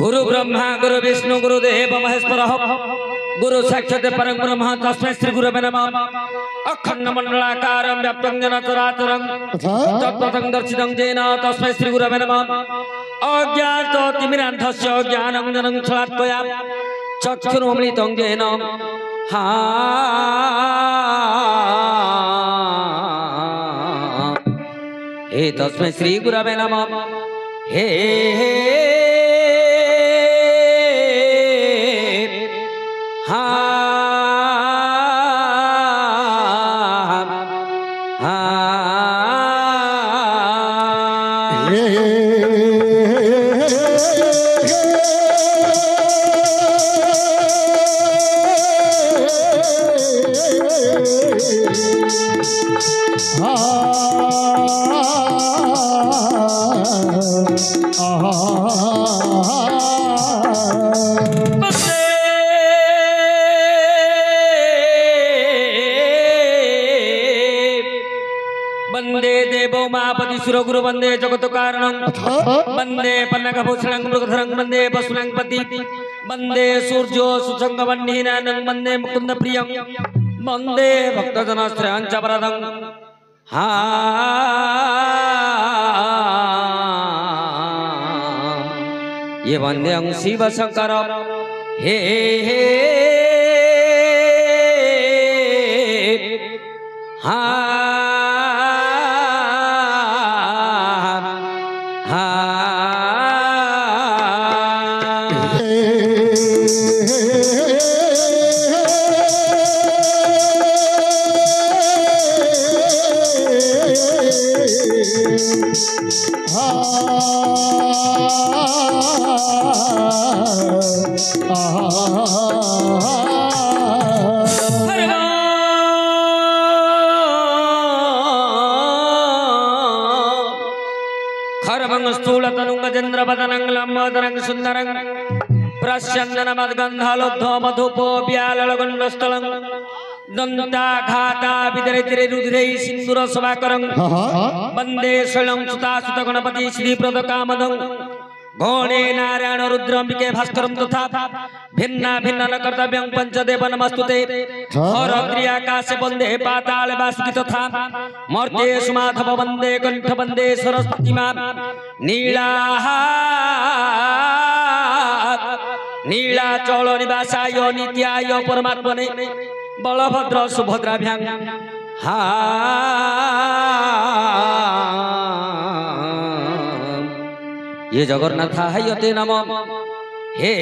गुरु ब्रह्मा गुरु विष्णु गुरुदेव महेश्वर गुरु साक्षात् परम ब्रह्म तस्मै श्री गुरवे नमः। अखंड मंडलाकारं व्याप्तं येन चराचरं तत्पथं दर्शितं येन तस्मै श्री गुरवे नमः। अज्ञाततिमिरान्धस्य ज्ञानञ्जनं शलाकया चक्षुरुन्मीलितं येन हे तस्मै श्री गुरवे नमः। हे वंदे देवो मापति सुर गुरु वंदे जगत कारणं वंदे पन्नगभूषणं मृगधरं वंदे पशुनंपति वंदे सूर्यो सुसंगवन्नीनानं वंदे मुकुंद प्रियं वंदे भक्तजनश्रेयं च वरदं ये वंदे शिव शंकर हे खरवं स्थूलतनुं गजेन्द्रवदनं लम्बोदरं सुन्दरं प्रस्यन्दनमद्गन्धालोद्धो मधुपो व्याललगण्डस्थलं दन्ताघाता विदरिद्रे रुद्रै सिन्दूरशोभाकरं वन्दे शैलं सुतासुत गणपति श्रीप्रदकामदं गणे नारायण रुद्रम्बिके भास्करं तथा भिन्ना भिन्न कर्तव्यं पंचदेव नमस्तुते हरद्रियाकाशे वन्दे पाताले वासुकी तथा मर्त्येषु माधव वन्दे कंठ वन्दे सरस्वती मां नीलाचल निवासाय नित्याय परमात्मने बलभद्र सुभद्राभ्यां ये जगन्नाथ हयते नमः। हे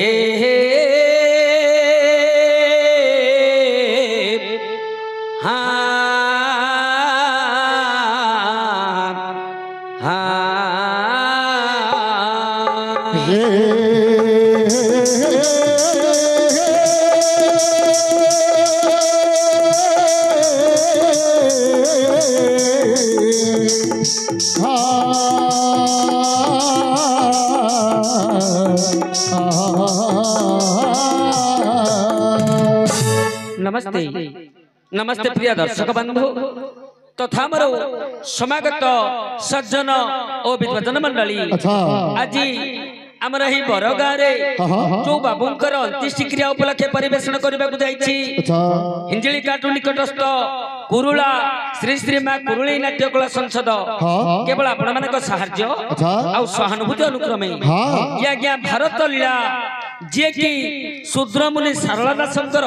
नमस्ते नमस्ते प्रिय दर्शक बंधु तथा मोर समागत सज्जन और विद्वजन मंडली आज आमर ही बरगाँ जो बाबूंकर अंत्येष्टि क्रिया उपलक्षे परिवेषण करने हिंजिली काटू निकटस्थ कुरुला श्री श्री माँ कुरुली नाट्य कला संसद केवल आपण मानक साहाय्य आ सहानुभूति अनुक्रमे ये आज्ञा भारत लीला जे कि शूद्र मुनि सारला दासंकर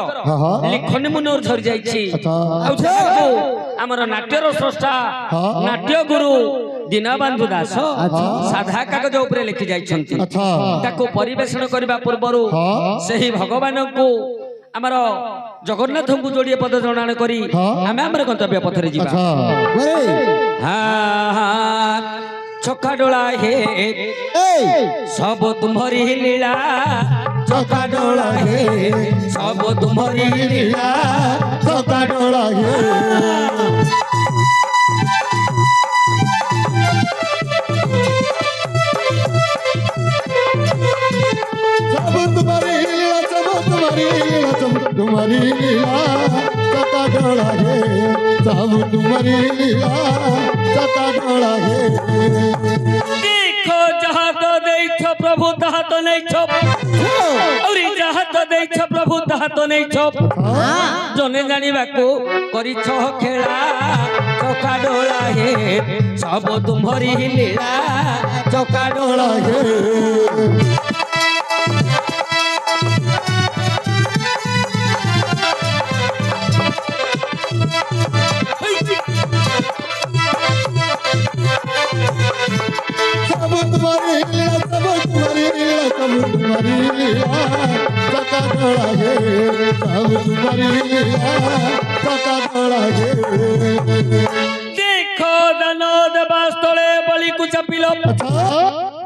लिखनी मुनि झरी जाइछि आमर नाट्यर स्रष्टा नाट्य गुरु दीनबंधु दास साधा कागज उपरे लिखि जाइछन्ति ताको परिवेषण करबा पूर्वरु सही भगवान को आमर जगन्नाथ को जोड़िए पद जणाण करी आमे आमर गंतव्य पथरे जीवा चका डोला हे सब तुम्हारी लीला चका डोला हे सब तुम्हारी लीला चका डोला हे तुम्हारी लीला चका डोला हे सब तुम्हारी लीला चका डोला हे देखो जहाँ तो देखो प्रभु तहाँ तो नहीं छो और जहाँ तो देखो प्रभु तहाँ तो नहीं छो जने जानिबा को करी छो खेला चका डोला हे सब तुम्हारी लीला चका डोला हे देखो दान देवा स्थले बलि को चपिल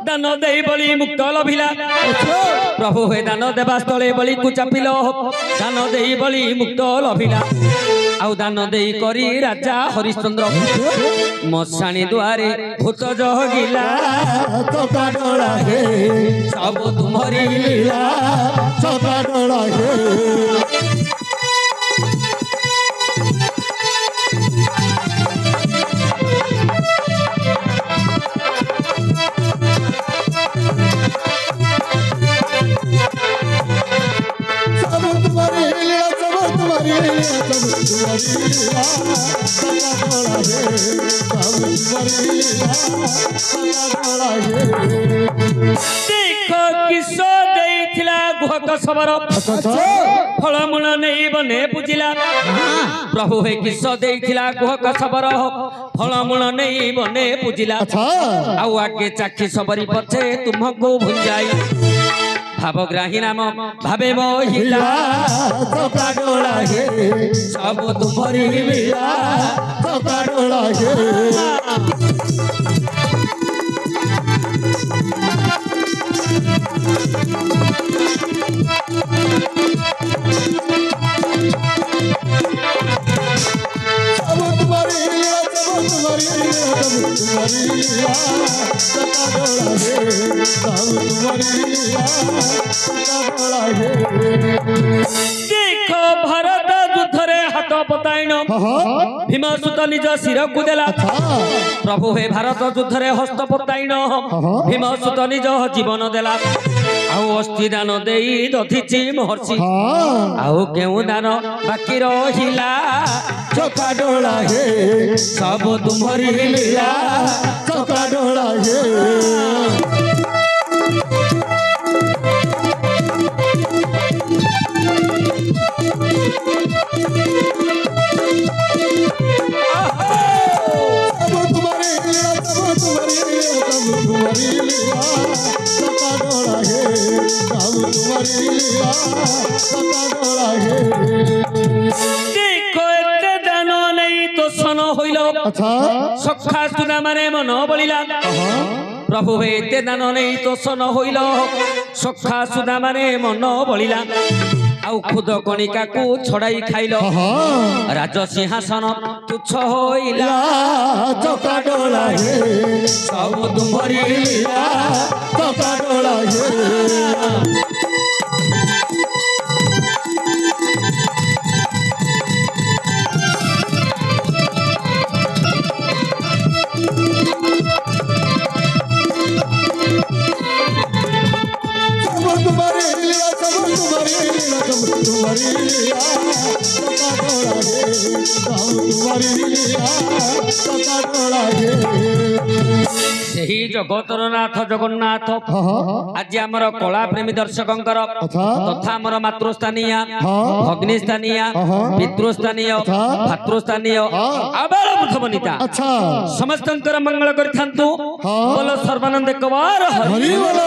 दान दे बलि मुक्त लभिला प्रभु हे दान देवा स्थले बलि को चपिल दान दे बलि मुक्त लभिला आउ दान दे करी राजा हरिश्चंद्र मशाणी द्वारे भूत जगिला चका डोला हे सब तुम्हारी लीला चका डोला हे देखो किसो देइथिला गुहक सबर फलमूल नहीं बने पूजिला प्रभु हे किसो देइथिला गुहक सबर फलमूल नहीं बने पूजिला आउ आगे चाखी सबरी पछे तुमको भुंजाई भावग्राही नाम भावे मोहिला चका डोला हे सब तुम्हारी लीला चका डोला हे देखो भारत युद्धरे हाथ पताइन भीमसुत निज शिर को देला प्रभु हे भारत युद्धरे हस्त पताइन भीमसुत निज जीवन देला आउ अस्थि दान देई दधिची महर्षि आउ केउ दान बाकी रहिला चका डोला हे सब तुम्हारी लीला चका डोला हे देखो एते दान नहीं तो सन होइल सखा सुना माने मन बलिला प्रभु हे एते दान नहीं तो सन होइल सखा सुना माने मन बलिला आउ खुद कणिका को छड़ाई खाइल राज सिंहासन तुच्छ होइला चका डोला हे सब तुम्हारी लीला चका डोला हे ତୁମରି ଲୀଳା ଚକା ଡୋଳାରେ ସେହି ଜଗତର ନାଥ ଜଗନ୍ନାଥ ଆଜି ଆମର କଳା ପ୍ରେମୀ ଦର୍ଶକଙ୍କର ତଥା ଆମର ମାତୃସ୍ଥାନୀୟ ଭଗ୍ନିସ୍ଥାନୀୟ ପିତୃସ୍ଥାନୀୟ ଭାତୃସ୍ଥାନୀୟ ଆବାର ବୃଦ୍ଧବନିତା ସମସ୍ତଙ୍କର ମଙ୍ଗଳ କରିଥାନ୍ତୁ ବୋଲ ସର୍ବାନନ୍ଦ କବାର ହରି ବୋଲ।